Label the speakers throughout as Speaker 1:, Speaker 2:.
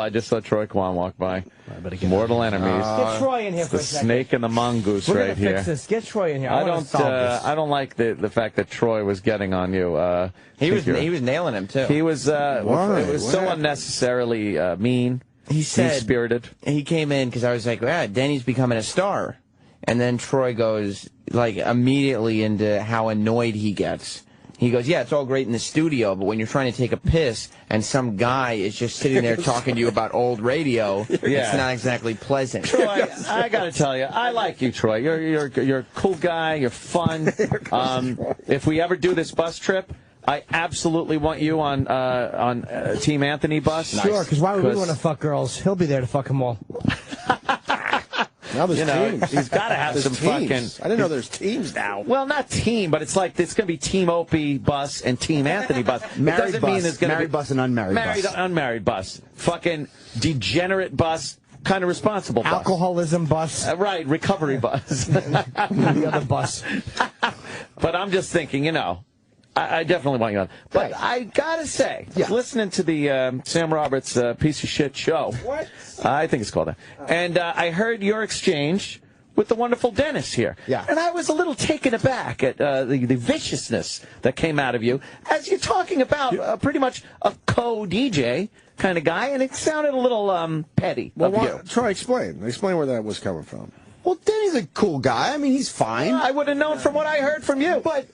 Speaker 1: I just saw Troy Quan walk by. Mortal enemies.
Speaker 2: Get Troy in here for a second.
Speaker 1: The snake and the mongoose
Speaker 2: We're
Speaker 1: right
Speaker 2: gonna
Speaker 1: here.
Speaker 2: fix this. Get Troy in here.
Speaker 1: I don't like the fact that Troy was getting on you.
Speaker 3: He was nailing him too.
Speaker 1: He was. It was so unnecessarily mean.
Speaker 3: He said,
Speaker 1: mean-spirited.
Speaker 3: He came in because I was like, Denny's becoming a star. And then Troy goes, like, immediately into how annoyed he gets. He goes, yeah, it's all great in the studio, but when you're trying to take a piss and some guy is just sitting there talking to you about old radio, it's not exactly pleasant.
Speaker 1: Troy, I got to tell you, I like you, Troy. You're a cool guy. You're fun. If we ever do this bus trip, I absolutely want you on Team Anthony bus.
Speaker 2: Sure, because why would we want to fuck girls? He'll be there to fuck them all.
Speaker 4: Now there's teams.
Speaker 1: He's got to have some
Speaker 4: teams.
Speaker 1: fucking...
Speaker 4: I didn't know there's teams now.
Speaker 1: Well, not team, but it's like it's going to be Team Opie bus and Team Anthony bus.
Speaker 5: Married bus. Married bus and unmarried bus.
Speaker 1: Married, unmarried bus. Fucking degenerate bus. Kind of responsible bus.
Speaker 2: Alcoholism bus.
Speaker 1: Right, recovery bus.
Speaker 2: The other bus.
Speaker 1: But I'm just thinking, I definitely want you on. But I got to say, listening to the Sam Roberts piece of shit show.
Speaker 2: What?
Speaker 1: I think it's called that. And I heard your exchange with the wonderful Dennis here.
Speaker 5: Yeah.
Speaker 1: And I was a little taken aback at the viciousness that came out of you as you're talking about pretty much a co-DJ kind of guy, and it sounded a little petty of you.
Speaker 4: Troy, explain. Explain where that was coming from.
Speaker 5: Well, Denny's a cool guy. I mean, he's fine.
Speaker 1: I would have known from what I heard from you.
Speaker 5: But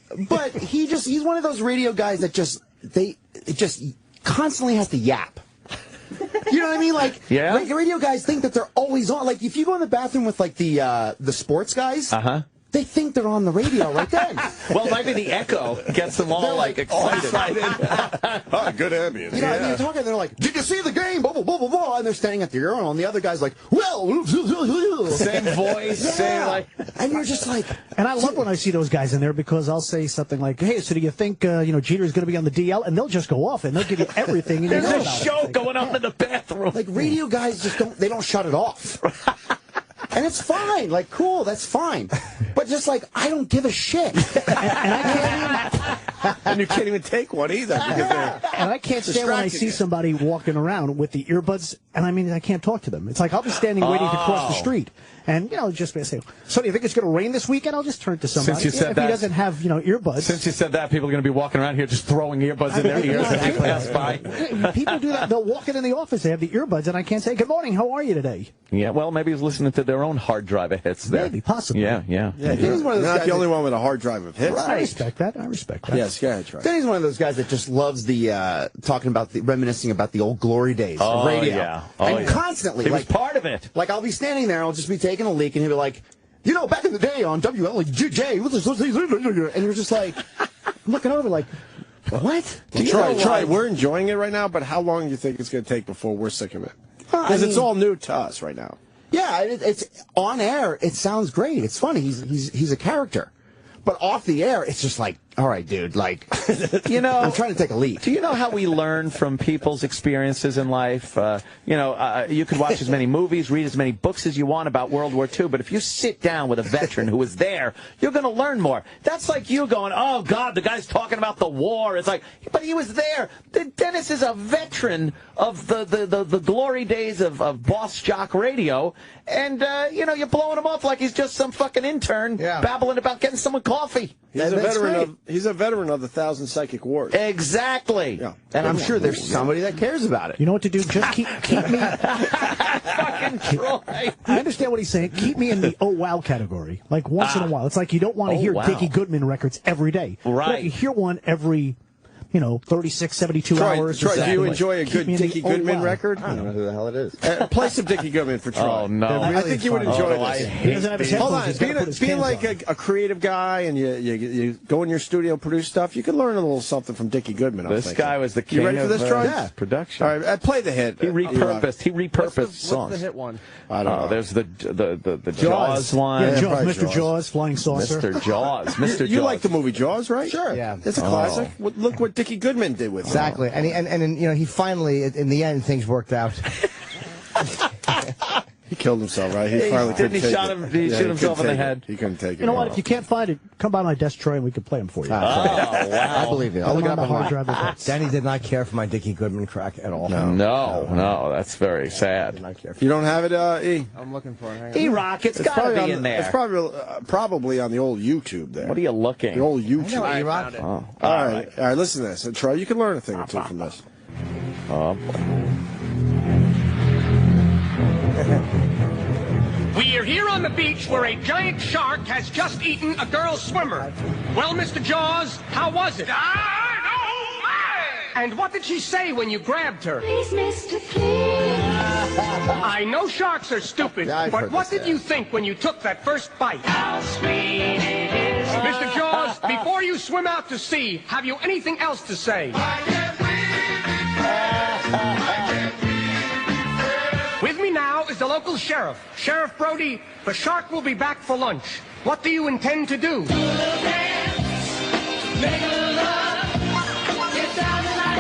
Speaker 5: he's one of those radio guys that just constantly has to yap. You know what I mean? Like, radio guys think that they're always on. Like, if you go in the bathroom with like the sports guys, they think they're on the radio right then.
Speaker 1: Well, maybe the echo gets them all like excited.
Speaker 4: Good ambience.
Speaker 5: You know, and you're talking, they're like, "Did you see the game?" Blah blah blah blah blah, and they're standing at the urinal, and the other guy's like, "Well,"
Speaker 1: same voice, same like,
Speaker 5: and you're just like,
Speaker 2: and I love when I see those guys in there because I'll say something like, "Hey, so do you think Jeter's going to be on the DL?" And they'll just go off and they'll give you everything.
Speaker 1: There's a show going on in the bathroom.
Speaker 5: Like radio guys just don't shut it off. And it's fine, like, cool, that's fine. But just like, I don't give a shit.
Speaker 4: And you can't even take one either.
Speaker 2: And I can't stand when I see somebody walking around with the earbuds, and I can't talk to them. It's like I'll be standing waiting to cross the street. And, just say, so do you think it's going to rain this weekend? I'll just turn to somebody.
Speaker 1: Since you said
Speaker 2: if
Speaker 1: that,
Speaker 2: he doesn't have, earbuds.
Speaker 1: Since you said that, people are going to be walking around here just throwing earbuds in their ears as they pass by.
Speaker 2: People do that. They'll walk in the office. They have the earbuds, and I can't say, good morning, how are you today?
Speaker 1: Yeah, well, maybe he's listening to their own hard drive of hits there.
Speaker 2: Maybe, possibly.
Speaker 1: Yeah.
Speaker 4: He's one of those guys. Not the only one with a hard drive of hits.
Speaker 2: Right. I respect that.
Speaker 4: Yes, go ahead, Troy.
Speaker 5: Denny's one of those guys that just loves the reminiscing about the old glory days of radio.
Speaker 1: Yeah.
Speaker 5: And constantly.
Speaker 1: He was part of it.
Speaker 5: Like, I'll be standing there, and I'll just be taking a leak, and he'll be like, back in the day on WLJJ, and you're just like, I'm looking over like, what?
Speaker 4: Troy, we're enjoying it right now, but how long do you think it's going to take before we're sick of it? Because it's all new to us right now.
Speaker 5: Yeah, it's on air. It sounds great. It's funny. He's a character. But off the air, it's just like, all right, dude, like, I'm trying to take a leak.
Speaker 1: Do you know how we learn from people's experiences in life? You could watch as many movies, read as many books as you want about World War II, but if you sit down with a veteran who was there, you're going to learn more. That's like you going, oh, God, the guy's talking about the war. It's like, but he was there. Dennis is a veteran of the glory days of boss jock radio, and, you're blowing him off like he's just some fucking intern babbling about getting someone coffee.
Speaker 4: He's a veteran of the 1,000 Psychic Wars.
Speaker 1: Exactly.
Speaker 4: Yeah.
Speaker 5: And I'm sure there's somebody that cares about it.
Speaker 2: You know what to do? Just keep me.
Speaker 1: Fucking Troy.
Speaker 2: I understand what he's saying. Keep me in the oh wow category. Like once in a while. It's like you don't want to hear Dicky Goodman records every day.
Speaker 1: Right.
Speaker 2: But you hear one every 36, 72 hours.
Speaker 4: Troy, do you enjoy a good Dicky Goodman record?
Speaker 5: I don't know who the hell it is.
Speaker 4: Play some Dicky Goodman for Troy.
Speaker 1: Oh, no.
Speaker 4: I think you would enjoy this.
Speaker 2: He doesn't have his
Speaker 4: Hold on.
Speaker 2: headphones.
Speaker 4: Being like a creative guy and you go in your studio, produce stuff, you can learn a little something from Dicky Goodman.
Speaker 1: This guy was the king
Speaker 4: you ready for this, Troy?
Speaker 1: Production.
Speaker 4: All right, play the hit.
Speaker 1: He repurposed songs.
Speaker 3: What's the hit one?
Speaker 4: I don't know.
Speaker 1: There's the Jaws one.
Speaker 2: Yeah, Mr. Jaws, Flying Saucer.
Speaker 1: Mr. Jaws.
Speaker 4: You like the movie Jaws, right?
Speaker 5: Sure.
Speaker 6: Yeah.
Speaker 4: It's a classic. Look what Dicky Goodman did with it.
Speaker 6: Exactly. And he finally, in the end, things worked out.
Speaker 4: He killed himself, right? He finally couldn't take it.
Speaker 1: He shoot himself in the head.
Speaker 4: He couldn't take it.
Speaker 2: You know what? If you can't find it, come by my desk, Troy, and we can play them for you.
Speaker 6: Wow. I believe you. I'll look it up
Speaker 2: on the hard drive.
Speaker 6: Danny did not care for my Dicky Goodman crack at all.
Speaker 1: No, that's very sad.
Speaker 4: You don't have it, E?
Speaker 6: I'm looking for it.
Speaker 1: E-Rock, it's got to be in there.
Speaker 4: It's probably on the old YouTube there.
Speaker 1: What are you looking?
Speaker 4: The old YouTube.
Speaker 6: I found it.
Speaker 4: All right, listen to this. And Troy, you can learn a thing or two from this.
Speaker 1: Oh, boy.
Speaker 7: We are here on the beach where a giant shark has just eaten a girl swimmer. Well, Mr. Jaws, how was it? And what did she say when you grabbed her?
Speaker 8: Please, Mr. Please.
Speaker 7: I know sharks are stupid, but what did you think when you took that first bite?
Speaker 8: How sweet it is.
Speaker 7: Mr. Jaws, before you swim out to sea, have you anything else to say? With me now is the local sheriff. Sheriff Brody, the shark will be back for lunch. What do you intend to do?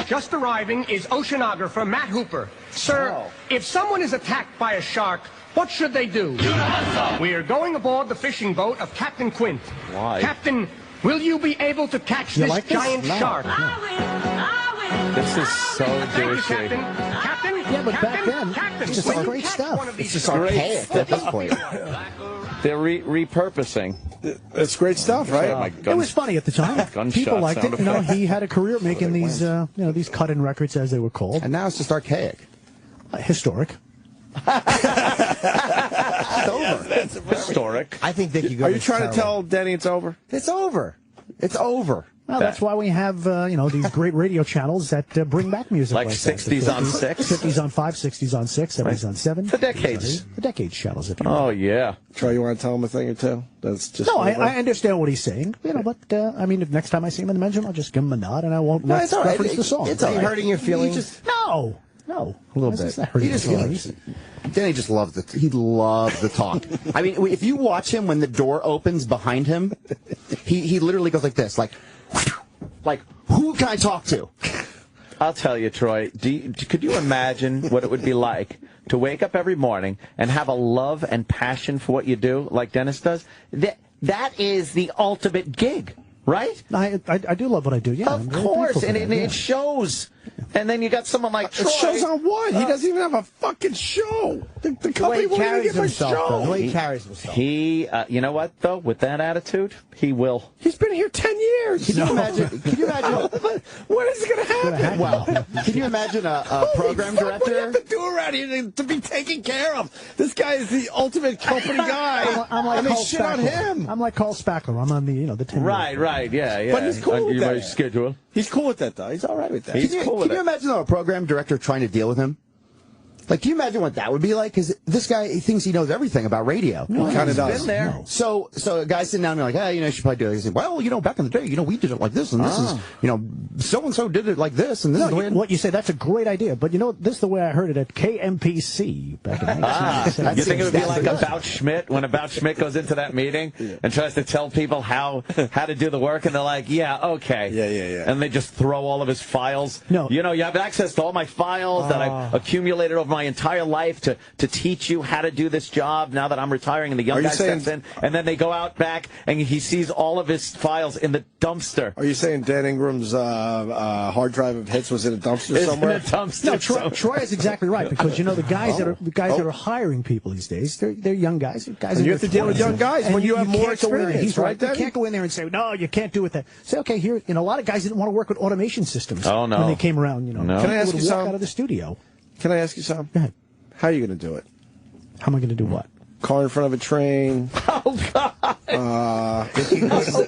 Speaker 7: Just arriving is oceanographer Matt Hooper. Sir, if someone is attacked by a shark, what should they do? We are going aboard the fishing boat of Captain Quint.
Speaker 1: Why?
Speaker 7: Captain, will you be able to catch this giant shark?
Speaker 1: This is so douchey.
Speaker 7: Captain,
Speaker 2: Yeah, but back then, it's just
Speaker 7: when you
Speaker 2: great
Speaker 7: catch
Speaker 2: stuff.
Speaker 7: one of these
Speaker 6: It's just
Speaker 7: sharks,
Speaker 6: archaic at this point.
Speaker 1: They're repurposing.
Speaker 4: It's great stuff, right?
Speaker 1: Oh, my
Speaker 2: It
Speaker 1: gun-
Speaker 2: was funny at the time.
Speaker 1: Gunshot
Speaker 2: People liked
Speaker 1: sound
Speaker 2: it. You know,
Speaker 1: effect.
Speaker 2: he had a career making these, these cut-in records, as they were called.
Speaker 6: And now it's just archaic.
Speaker 2: Historic.
Speaker 6: It's over.
Speaker 1: That's historic.
Speaker 6: I think Dicky Goodman.
Speaker 4: Are you trying to tell Denny it's over?
Speaker 6: It's over. It's over.
Speaker 2: Well, that's why we have, these great radio channels that bring back music
Speaker 1: Like
Speaker 2: that.
Speaker 1: 60s on 6?
Speaker 2: 50s on 5, 60s on 6, 70s on 7.
Speaker 1: The decades.
Speaker 2: The decades channels, if you
Speaker 1: Oh,
Speaker 2: will.
Speaker 1: yeah.
Speaker 4: Troy, you want to tell him a thing or two? That's just
Speaker 2: No, I understand what he's saying. But, if next time I see him in the men's room, I'll just give him a nod, and I won't
Speaker 6: No, it's all right.
Speaker 2: reference the song.
Speaker 6: It's all right. Hurting your feelings?
Speaker 2: No.
Speaker 6: A little bit.
Speaker 2: It's not hurting his feelings.
Speaker 5: Danny just loves it. He loves the talk. I mean, if you watch him when the door opens behind him, he literally goes like this, like, who can I talk to?
Speaker 1: I'll tell you, Troy, could you imagine what it would be like to wake up every morning and have a love and passion for what you do, like Dennis does? That is the ultimate gig, right?
Speaker 2: I do love what I do, yeah.
Speaker 1: Of course, and it shows. And then you got someone like Troy.
Speaker 4: It shows on what? He doesn't even have a fucking show. The company won't even give a show.
Speaker 6: The way he carries himself.
Speaker 1: He, you know what, though? With that attitude, he will.
Speaker 4: He's been here 10 years.
Speaker 5: Can you imagine?
Speaker 4: When is it going to happen?
Speaker 5: Well, can you imagine a program
Speaker 4: What do you have
Speaker 5: director?
Speaker 4: to do around here to be taken care of? This guy is the ultimate company guy.
Speaker 2: I'm like
Speaker 4: and they
Speaker 2: Carl
Speaker 4: shit on
Speaker 2: Spackler.
Speaker 4: him.
Speaker 2: I'm like Carl Spackler. I'm on the, the 10.
Speaker 1: Right, yeah.
Speaker 4: But he's cool with
Speaker 1: your
Speaker 4: that.
Speaker 1: schedule.
Speaker 4: He's cool with that, though. He's all right with that.
Speaker 1: He's cool with
Speaker 5: Can you
Speaker 1: it.
Speaker 5: imagine though, a program director trying to deal with him? Like, can you imagine what that would be like? Because this guy, he thinks he knows everything about radio.
Speaker 4: He kind of does.
Speaker 1: Been there.
Speaker 2: No.
Speaker 5: So a guy sitting down and like, hey, you should probably do it. He said, well, back in the day, we did it like this, and this is, so-and-so did it like this, and this is the way.
Speaker 2: What you say, that's a great idea. But this is the way I heard it at KMPC back in 1997.
Speaker 1: You think it would be like About Schmidt, when About Schmidt goes into that meeting and tries to tell people how to do the work, and they're like, yeah, okay.
Speaker 4: Yeah.
Speaker 1: And they just throw all of his files.
Speaker 2: No.
Speaker 1: You have access to all my files that I've accumulated over my entire life to teach you how to do this job now that I'm retiring, and the young guy steps in, and then they go out back, and he sees all of his files in the dumpster.
Speaker 4: Are you saying Dan Ingram's hard drive of hits was in a dumpster somewhere?
Speaker 1: In a dumpster.
Speaker 2: No, Troy is exactly right, because the guys that are hiring people these days, they're young guys. Guys
Speaker 4: And you have to deal with young guys when you have more
Speaker 2: can't go in there.
Speaker 4: experience,
Speaker 2: He's right.
Speaker 4: right,
Speaker 2: You can't go in there and say, no, you can't do it. That say, okay, here. A lot of guys didn't want to work with automation systems.
Speaker 1: Oh, no.
Speaker 2: When they came around,
Speaker 1: No.
Speaker 4: Can I ask
Speaker 2: would
Speaker 4: you
Speaker 2: walk
Speaker 4: something?
Speaker 2: out of the studio.
Speaker 4: Can I ask you something?
Speaker 2: Go ahead.
Speaker 4: How are you going to do it?
Speaker 2: How am I going to do what?
Speaker 4: Car in front of a train.
Speaker 1: Oh, God.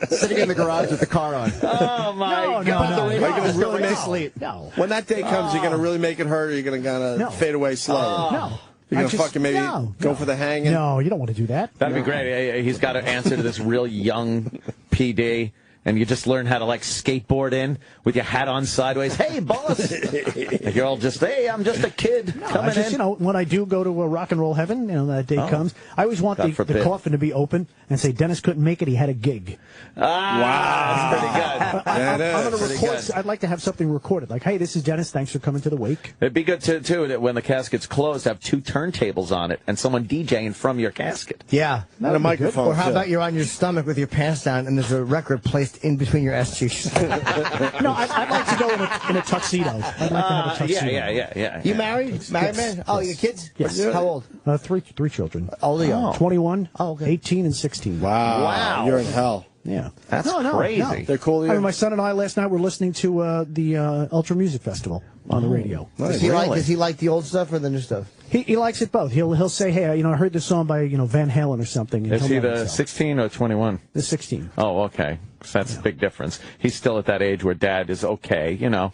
Speaker 5: Sitting in the garage with the car on.
Speaker 1: Oh, my God.
Speaker 4: Are you going to really make
Speaker 2: sleep? No.
Speaker 4: When that day comes, you're going to really make it hurt, or you're going to kind of
Speaker 2: No.
Speaker 4: fade away slower?
Speaker 2: No.
Speaker 4: You're going to
Speaker 2: I just-
Speaker 4: fucking maybe go for the hanging?
Speaker 2: No, you don't want to do that.
Speaker 1: That'd be great. He's got to answer to this real young PD. and you just learn how to like skateboard in with your hat on sideways. Hey, boss! Like you're all just, hey, I'm just a kid coming in.
Speaker 2: You know, when I do go to a rock and roll heaven, you know, that day comes, I always want the coffin to be open and say Dennis couldn't make it. He had a gig.
Speaker 1: Wow, that's pretty good.
Speaker 2: I'm going to record. I'd like to have something recorded, like, hey, this is Dennis. Thanks for coming to the wake.
Speaker 1: It'd be good too that when the casket's closed, have 2 turntables on it and someone DJing from your casket.
Speaker 6: Yeah.
Speaker 4: And a microphone.
Speaker 6: Or how about you're on your stomach with your pants down and there's a record placed in between your ass cheeks?
Speaker 2: No, I'd like to go in a tuxedo. I'd like to have a tuxedo.
Speaker 1: Yeah.
Speaker 6: You married? Married man? Oh, your kids?
Speaker 2: Yes.
Speaker 6: How old?
Speaker 2: 3 children.
Speaker 6: How old are you?
Speaker 2: 21,
Speaker 6: Oh, okay.
Speaker 2: 18, and 16.
Speaker 4: Wow. You're in hell.
Speaker 2: Yeah.
Speaker 1: That's
Speaker 2: No.
Speaker 1: crazy.
Speaker 4: They're cool to you?
Speaker 2: I mean, my son and I last night were listening to the Ultra Music Festival on the radio.
Speaker 6: Does he like the old stuff or the new stuff?
Speaker 2: He likes it both. He'll say, hey, you know, I heard this song by Van Halen or something.
Speaker 1: Is he the 16 or 21?
Speaker 2: The 16.
Speaker 1: Oh, okay. So that's a big difference. He's still at that age where dad is okay, you know.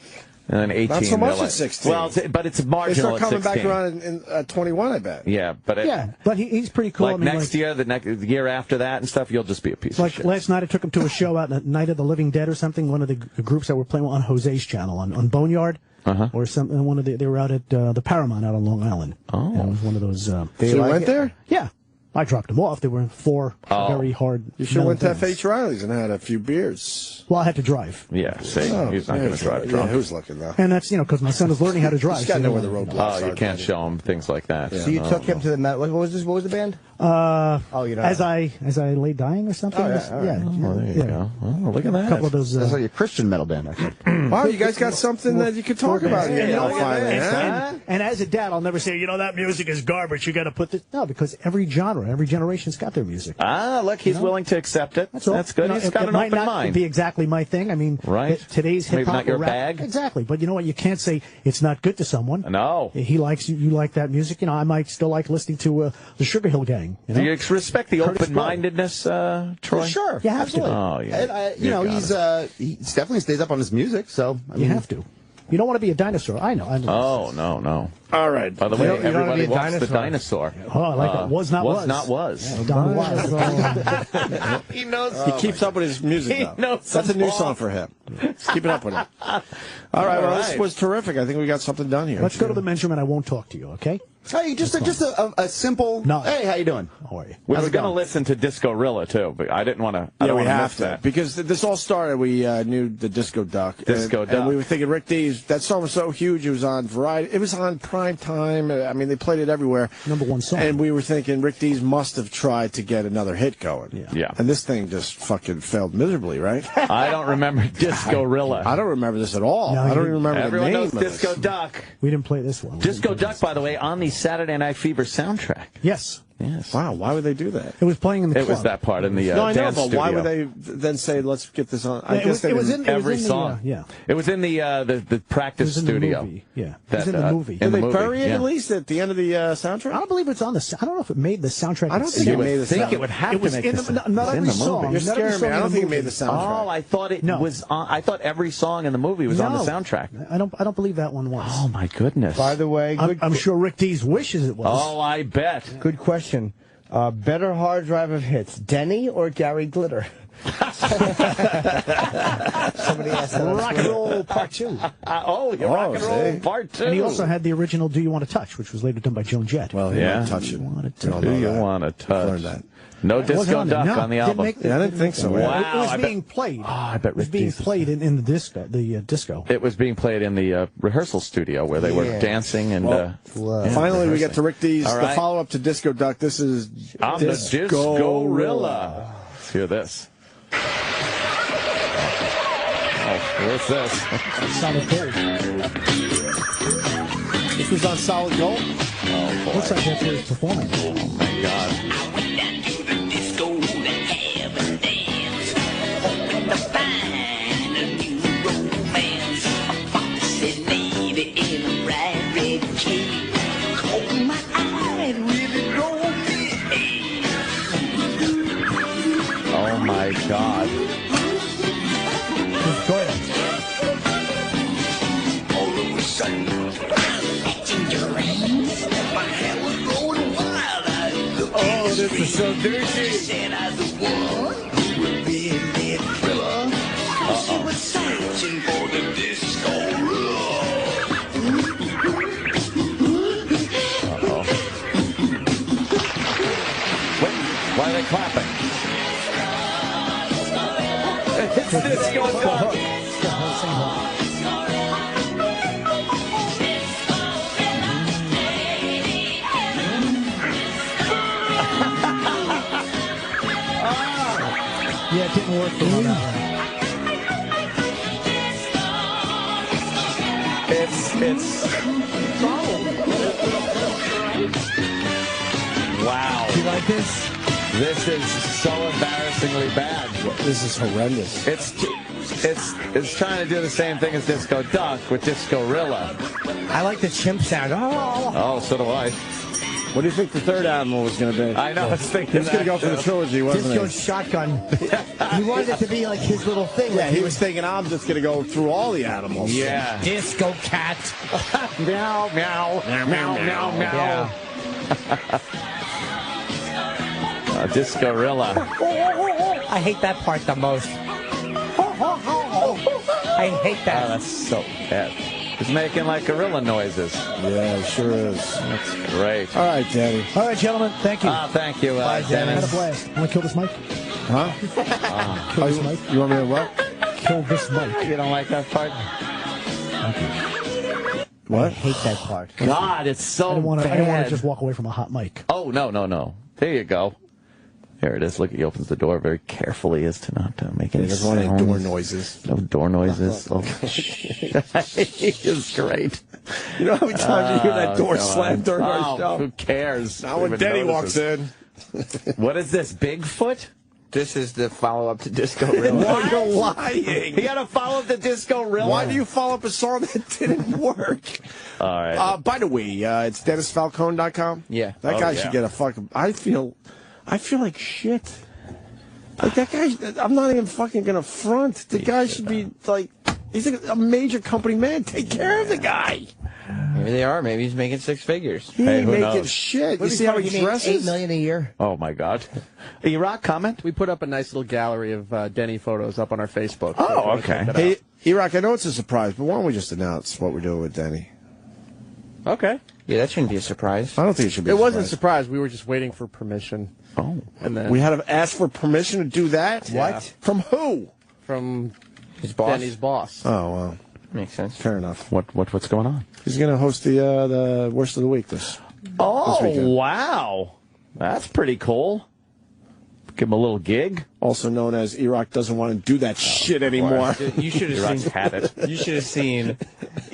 Speaker 1: And then 18.
Speaker 4: Not so much
Speaker 1: like,
Speaker 4: at 16.
Speaker 1: Well, but it's
Speaker 4: They
Speaker 1: marginal
Speaker 4: start coming
Speaker 1: at 16.
Speaker 4: back around in 21, I bet.
Speaker 1: Yeah, but
Speaker 2: he's pretty cool.
Speaker 1: Like
Speaker 2: I mean,
Speaker 1: next year, the year after that and stuff, you'll just be a piece of shit.
Speaker 2: Last night I took him to a show out at Night of the Living Dead or something, one of the groups that were playing on Jose's channel on Boneyard. Or some one of they were out at the Paramount out on Long Island. Oh, it was one of those.
Speaker 4: So you went there?
Speaker 2: Yeah, I dropped them off. There were 4 very hard.
Speaker 4: You should have went to
Speaker 2: metal bands.
Speaker 4: F.H. Riley's and had a few beers.
Speaker 2: Well, I had to drive.
Speaker 1: Yeah, see, he's not going to drive drunk.
Speaker 4: Yeah, who's looking though?
Speaker 2: And that's because my son is learning how to drive.
Speaker 4: He's got to know where the roadblocks
Speaker 1: Oh,
Speaker 4: are.
Speaker 1: you can't show him things like that.
Speaker 6: So you took him to the what was this? What was the band?
Speaker 2: You know, as I lay dying or something.
Speaker 6: Oh, yeah, all right.
Speaker 1: Oh, there you go. Oh, look at that.
Speaker 2: A couple of those.
Speaker 5: That's like a Christian metal band, I think.
Speaker 4: Wow, you guys got something that you could talk about here
Speaker 2: And,
Speaker 4: now, finally, huh?
Speaker 2: and as a dad, I'll never say, that music is garbage. You got to put this. No, because every genre, every generation's got their music.
Speaker 1: Look, he's willing to accept it.
Speaker 2: That's all.
Speaker 1: That's good. He's got
Speaker 2: it
Speaker 1: an
Speaker 2: might
Speaker 1: open
Speaker 2: not
Speaker 1: mind.
Speaker 2: be exactly my thing. I mean,
Speaker 1: Right.
Speaker 2: Today's hip
Speaker 1: Maybe
Speaker 2: hop
Speaker 1: not your
Speaker 2: or rap,
Speaker 1: bag.
Speaker 2: exactly. But you know what? You can't say it's not good to someone.
Speaker 1: No.
Speaker 2: He likes you like that music. I might still like listening to the Sugar Hill Gang.
Speaker 1: Do you respect the
Speaker 2: Curtis
Speaker 1: open-mindedness, Troy?
Speaker 5: Sure.
Speaker 2: You have to.
Speaker 1: Oh, yeah.
Speaker 5: And, he definitely stays up on his music, so I mean,
Speaker 2: You have to. You don't want to be a dinosaur. I know.
Speaker 1: Oh, no.
Speaker 4: All right.
Speaker 1: By the
Speaker 6: You
Speaker 1: way,
Speaker 6: don't wanna
Speaker 1: everybody
Speaker 6: be a
Speaker 1: wants the dinosaur.
Speaker 2: Oh, I like that. Was not was.
Speaker 1: Not was.
Speaker 2: Don was.
Speaker 1: He knows.
Speaker 4: He keeps up with his music,
Speaker 1: He
Speaker 4: though.
Speaker 1: knows
Speaker 4: That's a new
Speaker 1: them
Speaker 4: song
Speaker 1: all.
Speaker 4: for him. He's keeping up with it. All right, well, this was terrific. I think we got something done here.
Speaker 2: Let's go to the men's room and I won't talk to you, okay?
Speaker 5: Hey, just a simple.
Speaker 2: No.
Speaker 5: Hey, how you doing?
Speaker 2: How are you?
Speaker 1: We
Speaker 5: How's
Speaker 1: were
Speaker 5: it
Speaker 1: going to
Speaker 5: going?
Speaker 1: listen to Disco-Rilla, too, but I didn't want to.
Speaker 4: Yeah, we
Speaker 1: miss
Speaker 4: have to.
Speaker 1: that.
Speaker 4: Because this all started, we knew the Disco Duck.
Speaker 1: Disco
Speaker 4: and
Speaker 1: Duck.
Speaker 4: we were thinking Rick Dees, that song was so huge, it was on Variety. It was on prime time. I mean, they played it everywhere.
Speaker 2: Number one song.
Speaker 4: And we were thinking Rick Dees must have tried to get another hit going.
Speaker 1: Yeah.
Speaker 4: And this thing just fucking failed miserably, right?
Speaker 1: I don't remember Disco-Rilla.
Speaker 4: I don't remember this at all.
Speaker 2: No,
Speaker 4: I don't
Speaker 2: you-
Speaker 4: even remember
Speaker 1: Everyone
Speaker 4: the name
Speaker 1: knows
Speaker 4: of
Speaker 1: Disco
Speaker 4: this.
Speaker 1: Duck.
Speaker 2: We didn't play this one.
Speaker 1: Disco Duck, by the way, on the Saturday Night Fever soundtrack.
Speaker 2: Yes.
Speaker 1: Yes.
Speaker 4: Wow, why would they do that?
Speaker 2: It was playing in the
Speaker 1: It
Speaker 2: club.
Speaker 1: was that part in the
Speaker 4: No, I know,
Speaker 1: dance
Speaker 4: but
Speaker 1: studio.
Speaker 4: why would they then say, let's get this on? I
Speaker 2: It
Speaker 4: guess
Speaker 2: was-
Speaker 4: they
Speaker 2: it was
Speaker 4: didn't-
Speaker 2: in-
Speaker 1: Every
Speaker 2: the,
Speaker 1: song.
Speaker 2: yeah.
Speaker 1: It was in the practice
Speaker 2: It was in the
Speaker 1: studio.
Speaker 2: movie, yeah. It
Speaker 1: That,
Speaker 2: was in the movie.
Speaker 1: in
Speaker 4: Did
Speaker 1: the
Speaker 4: they
Speaker 1: movie,
Speaker 4: bury it
Speaker 1: yeah.
Speaker 4: at least at the end of the soundtrack?
Speaker 2: I don't believe it's on the. I don't know if it made the soundtrack.
Speaker 4: I don't think
Speaker 2: itself.
Speaker 4: it made the
Speaker 1: think
Speaker 4: sound-
Speaker 1: it would have
Speaker 2: It
Speaker 1: to
Speaker 2: was
Speaker 1: make
Speaker 2: in
Speaker 1: the
Speaker 2: the,
Speaker 1: sound.
Speaker 2: not
Speaker 1: It's in
Speaker 2: every
Speaker 1: the
Speaker 2: song.
Speaker 1: movie.
Speaker 4: You're
Speaker 2: not every
Speaker 4: scaring me.
Speaker 2: song
Speaker 4: I
Speaker 2: in
Speaker 4: don't
Speaker 2: the
Speaker 4: think it made
Speaker 2: movie.
Speaker 4: the soundtrack.
Speaker 1: Oh, I thought it
Speaker 2: No.
Speaker 1: was on. I thought every song in the movie was on the
Speaker 2: No.
Speaker 1: soundtrack.
Speaker 2: I don't believe that one was.
Speaker 1: Oh my goodness.
Speaker 6: By the way,
Speaker 2: I'm sure Rick Dees wishes it was.
Speaker 1: Oh, I bet.
Speaker 6: good question. Better hard drive of hits, Denny or Gary Glitter? Somebody asked that.
Speaker 2: Rock and Roll Part 2.
Speaker 1: Rock and Roll
Speaker 4: see.
Speaker 1: Part 2.
Speaker 2: And he also had the original Do You Want to Touch, which was later done by Joan Jett.
Speaker 4: Well, he
Speaker 1: Yeah.
Speaker 4: won't touch it.
Speaker 1: Do you want to touch?
Speaker 4: Learned that.
Speaker 1: No
Speaker 2: It wasn't
Speaker 1: Disco
Speaker 2: on there.
Speaker 1: Duck
Speaker 2: No,
Speaker 1: on the
Speaker 2: didn't
Speaker 1: album.
Speaker 2: make
Speaker 4: Yeah, I didn't think so.
Speaker 1: Wow.
Speaker 2: It was
Speaker 1: I bet-
Speaker 2: being played.
Speaker 1: I bet
Speaker 2: It was
Speaker 1: Rick
Speaker 2: being
Speaker 1: Dees is-
Speaker 2: played in the disco. Disco.
Speaker 1: It was being played in the rehearsal studio where they were
Speaker 6: Yeah.
Speaker 1: dancing and.
Speaker 4: Finally, we get to Rick Dees,
Speaker 1: All
Speaker 4: the
Speaker 1: right.
Speaker 4: follow-up to Disco Duck. This is
Speaker 1: I'm the Disco-Rilla. Let's hear this. Oh, what's this?
Speaker 2: Solid Gold.
Speaker 4: This was on Solid Gold.
Speaker 2: Looks like that's where he's performing.
Speaker 1: Oh my God. Oh my God.
Speaker 2: Go ahead.
Speaker 1: Oh, this is so dirty.
Speaker 9: bouncing for the disco.
Speaker 1: Uh-oh. Wait, why are they clapping? It's disco duck.
Speaker 2: Yeah, it didn't work for me.
Speaker 1: It's. Wow.
Speaker 2: Do you like this?
Speaker 1: This is so embarrassingly bad.
Speaker 4: This is horrendous.
Speaker 1: It's trying to do the same thing as Disco Duck with Disco-rilla.
Speaker 6: I like the chimp sound.
Speaker 1: Oh, so do I.
Speaker 4: What do you think the third animal was going to be?
Speaker 1: I know, I was thinking
Speaker 4: It's going to go for the trilogy, wasn't
Speaker 6: Disco's
Speaker 4: it?
Speaker 6: shotgun. He wanted it to be like his little thing.
Speaker 4: Yeah, he was thinking, I'm just going to go through all the animals.
Speaker 1: Yeah.
Speaker 6: Disco cat.
Speaker 1: Meow, meow, meow, meow, meow. Disco-rilla.
Speaker 6: I hate that part the most. I hate that.
Speaker 1: Oh, that's so bad. He's making like gorilla noises.
Speaker 4: Yeah, it sure is.
Speaker 1: That's great.
Speaker 4: All right, Danny.
Speaker 2: All right, gentlemen. Thank you.
Speaker 1: Thank you,
Speaker 6: Bye, Dennis.
Speaker 2: Had a blast. Want to kill this mic?
Speaker 4: Huh?
Speaker 2: Kill this mic?
Speaker 4: You want me to what?
Speaker 2: Kill this mic.
Speaker 1: You don't like that part?
Speaker 4: What?
Speaker 6: I hate that part.
Speaker 1: God, it's so
Speaker 2: I don't want
Speaker 1: bad.
Speaker 2: to just walk away from a hot mic.
Speaker 1: Oh, no. There you go. There it is. Look, he opens the door very carefully as to not make any
Speaker 4: He doesn't want any
Speaker 1: sounds.
Speaker 4: door noises.
Speaker 1: No door noises. Oh, it's great.
Speaker 4: You know how many times you hear that door
Speaker 1: God.
Speaker 4: slam during our show?
Speaker 1: Who cares?
Speaker 4: Now when Denny walks in.
Speaker 1: What is this, Bigfoot?
Speaker 3: This is the follow-up to Disco-rilla.
Speaker 4: No, you're lying.
Speaker 1: He got to follow up the Disco-rilla?
Speaker 4: Why do you follow up a song that didn't work?
Speaker 1: All right.
Speaker 4: By the way, it's DennisFalcone.com.
Speaker 3: Yeah.
Speaker 4: That guy should get a fucking... I feel like shit. Like, that guy... I'm not even fucking gonna front. The guy should be, like... He's a major company man. Take care of the guy.
Speaker 3: Maybe they are. Maybe he's making six figures.
Speaker 4: He
Speaker 1: Hey,
Speaker 4: ain't
Speaker 1: who
Speaker 4: making
Speaker 1: knows?
Speaker 4: shit. You
Speaker 6: What
Speaker 4: see how he
Speaker 6: $8
Speaker 4: dresses?
Speaker 6: million a year.
Speaker 1: Oh, my God. E-Rock, comment?
Speaker 10: We put up a nice little gallery of Denny photos up on our Facebook.
Speaker 1: Oh, okay.
Speaker 4: Hey, E-Rock, I know it's a surprise, but why don't we just announce what we're doing with Denny?
Speaker 10: Okay.
Speaker 3: Yeah, that shouldn't be a surprise.
Speaker 4: I don't think it should be
Speaker 10: It
Speaker 4: a
Speaker 10: wasn't a
Speaker 4: surprise.
Speaker 10: surprise. We were just waiting for permission.
Speaker 1: Oh.
Speaker 10: And then
Speaker 4: We had to ask for permission to do that?
Speaker 10: What?
Speaker 4: From who?
Speaker 10: from
Speaker 3: His boss?
Speaker 10: Denny's boss.
Speaker 4: Oh, well,
Speaker 3: Makes sense.
Speaker 4: fair enough.
Speaker 1: What's going on?
Speaker 4: He's going to host the Worst of the Week this weekend.
Speaker 1: Wow. That's pretty cool. Give him a little gig.
Speaker 4: Also known as E-Rock doesn't want to do that shit anymore.
Speaker 3: You should have seen
Speaker 1: had it.
Speaker 3: You should have seen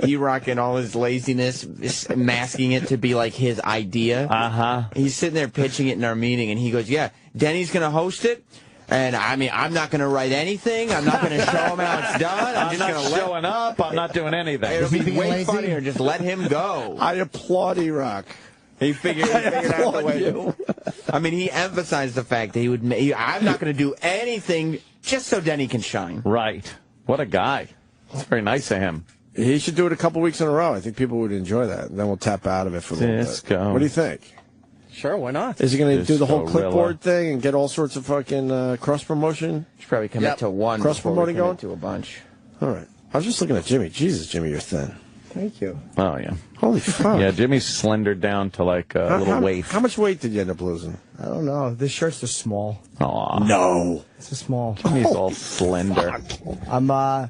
Speaker 3: E-Rock and all his laziness, masking it to be like his idea.
Speaker 1: Uh-huh.
Speaker 3: He's sitting there pitching it in our meeting, and he goes, "Yeah, Denny's going to host it." And I mean, I'm not going to write anything. I'm not going to show him how it's done. I'm just
Speaker 1: not
Speaker 3: going to
Speaker 1: showing up. I'm not doing anything.
Speaker 3: It'll be
Speaker 6: being
Speaker 3: way
Speaker 6: lazy?
Speaker 3: funnier. Just let him go.
Speaker 4: I applaud E-Rock.
Speaker 3: He figured out the way. I mean, he emphasized the fact that he would. I'm not going to do anything just so Denny can shine.
Speaker 1: Right. What a guy. It's very nice of him.
Speaker 4: He should do it a couple weeks in a row. I think people would enjoy that. And then we'll tap out of it for a little
Speaker 1: Let's
Speaker 4: bit.
Speaker 1: go.
Speaker 4: What do you think?
Speaker 10: Sure, why not?
Speaker 4: Is he going to do the whole
Speaker 1: Disco-rilla.
Speaker 4: clipboard thing and get all sorts of fucking cross-promotion?
Speaker 3: Should probably commit to one.
Speaker 4: Cross-promoting
Speaker 3: before we
Speaker 4: going?
Speaker 3: commit to a bunch.
Speaker 4: All right. I was just looking at Jimmy. Jesus, Jimmy, you're thin.
Speaker 10: Thank you.
Speaker 1: Oh, yeah.
Speaker 4: Holy fuck.
Speaker 1: Yeah, Jimmy's slendered down to like a little waif.
Speaker 4: How much weight did you end up losing?
Speaker 6: I don't know. This shirt's just small.
Speaker 1: Aw.
Speaker 4: No.
Speaker 6: It's a small.
Speaker 1: Jimmy's all slender.
Speaker 6: I'm, I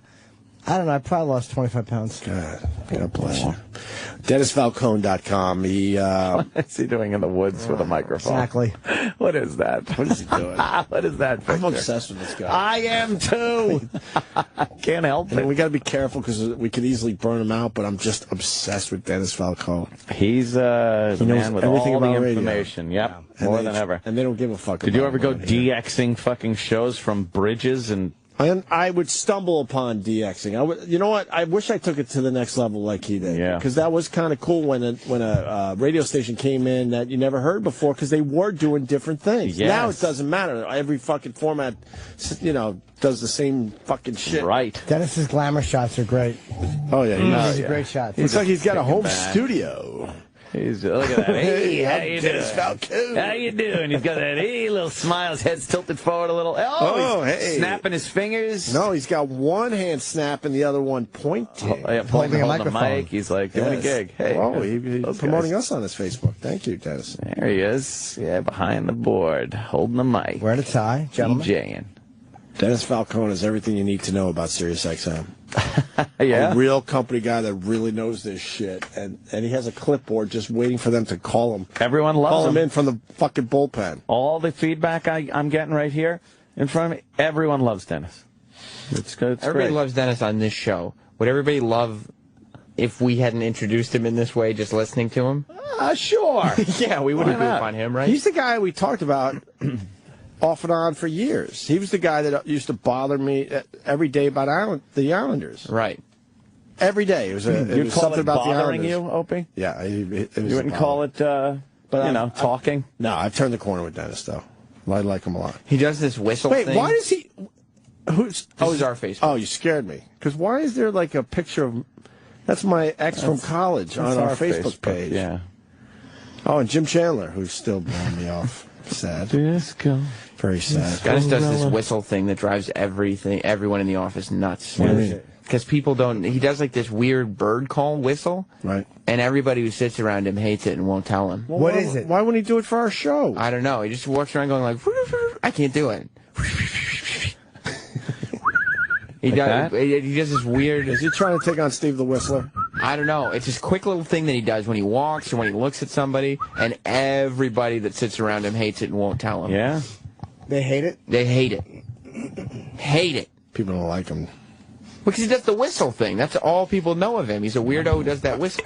Speaker 6: don't know. I probably lost 25 pounds.
Speaker 4: God bless you. DennisFalcone.com.
Speaker 1: What's he doing in the woods with a microphone?
Speaker 6: Exactly.
Speaker 1: What is that?
Speaker 4: What is he doing?
Speaker 1: What is that picture?
Speaker 4: I'm obsessed with this guy.
Speaker 1: I am too. Can't help
Speaker 4: And
Speaker 1: it.
Speaker 4: we got to be careful because we could easily burn him out, but I'm just obsessed with Dennis Falcone.
Speaker 1: He's the man with
Speaker 4: everything
Speaker 1: all the
Speaker 4: about radio.
Speaker 1: information. Yep,
Speaker 4: And
Speaker 1: more
Speaker 4: they-
Speaker 1: than ever.
Speaker 4: And they don't give a fuck
Speaker 1: Did you
Speaker 4: about
Speaker 1: ever go
Speaker 4: him around here.
Speaker 1: DXing fucking shows from bridges and?
Speaker 4: I would stumble upon DXing. You know what? I wish I took it to the next level like he did.
Speaker 1: Yeah.
Speaker 4: Because that was kind of cool when a radio station came in that you never heard before because they were doing different things.
Speaker 1: Yes.
Speaker 4: Now it doesn't matter. Every fucking format, does the same fucking shit.
Speaker 1: Right.
Speaker 6: Dennis's glamour shots are great.
Speaker 4: Oh, yeah.
Speaker 6: These are great shots.
Speaker 4: Looks like he's got a home
Speaker 1: back.
Speaker 4: studio.
Speaker 1: Look at that. Hey, how you doing?
Speaker 4: Falcone.
Speaker 1: How you doing? He's got that little smile. His head's tilted forward a little. Oh, he's
Speaker 4: hey.
Speaker 1: snapping his fingers.
Speaker 4: No, he's got one hand snapping, the other one pointing.
Speaker 1: Holding the mic. He's like doing a gig. Hey,
Speaker 4: he's promoting us on his Facebook. Thank you, Dennis.
Speaker 1: There he is. Yeah, behind the board, holding the mic.
Speaker 6: Wearing a tie, gentlemen.
Speaker 1: DJing.
Speaker 4: Dennis Falcone is everything you need to know about SiriusXM.
Speaker 1: Yeah.
Speaker 4: A real company guy that really knows this shit. And he has a clipboard just waiting for them to call him.
Speaker 1: Everyone loves him.
Speaker 4: Call him in from the fucking bullpen.
Speaker 1: All the feedback I'm getting right here in front of me, everyone loves Dennis. It's good.
Speaker 3: Everybody loves Dennis on this show. Would everybody love if we hadn't introduced him in this way, just listening to him?
Speaker 1: Sure.
Speaker 3: Yeah, we wouldn't goof on him, right?
Speaker 4: He's the guy we talked about off and on for years. He was the guy that used to bother me every day about the Islanders.
Speaker 3: Right.
Speaker 4: Every day. It was
Speaker 1: You'd call
Speaker 4: something
Speaker 1: it
Speaker 4: about the
Speaker 1: bothering
Speaker 4: Islanders.
Speaker 1: you, Opie?
Speaker 4: Yeah. It was
Speaker 1: You wouldn't call it, talking?
Speaker 4: No, I've turned the corner with Dennis, though. I like him a lot.
Speaker 3: He does this whistle
Speaker 4: Wait,
Speaker 3: thing.
Speaker 4: why does he... Who's
Speaker 3: our Facebook.
Speaker 4: Oh, you scared me. Because why is there like a picture of... That's my ex from college on our Facebook page.
Speaker 1: Yeah.
Speaker 4: Oh, and Jim Chandler, who's still blowing me off. Sad.
Speaker 1: Disco.
Speaker 4: Very sad.
Speaker 3: Dennis does this whistle thing that drives everyone in the office nuts.
Speaker 4: What is it?
Speaker 3: Because people don't... He does like this weird bird call whistle.
Speaker 4: Right.
Speaker 3: And everybody who sits around him hates it and won't tell him.
Speaker 4: Well,
Speaker 6: What is it?
Speaker 4: Why wouldn't he do it for our show?
Speaker 3: I don't know. He just walks around going like... I can't do it. He does this weird...
Speaker 4: Is he trying to take on Steve the Whistler?
Speaker 3: I don't know. It's this quick little thing that he does when he walks or when he looks at somebody, and everybody that sits around him hates it and won't tell him.
Speaker 1: Yeah.
Speaker 6: They hate it?
Speaker 3: They hate it. Hate it.
Speaker 4: People don't like him.
Speaker 3: Because he does the whistle thing. That's all people know of him. He's a weirdo who does that whistle.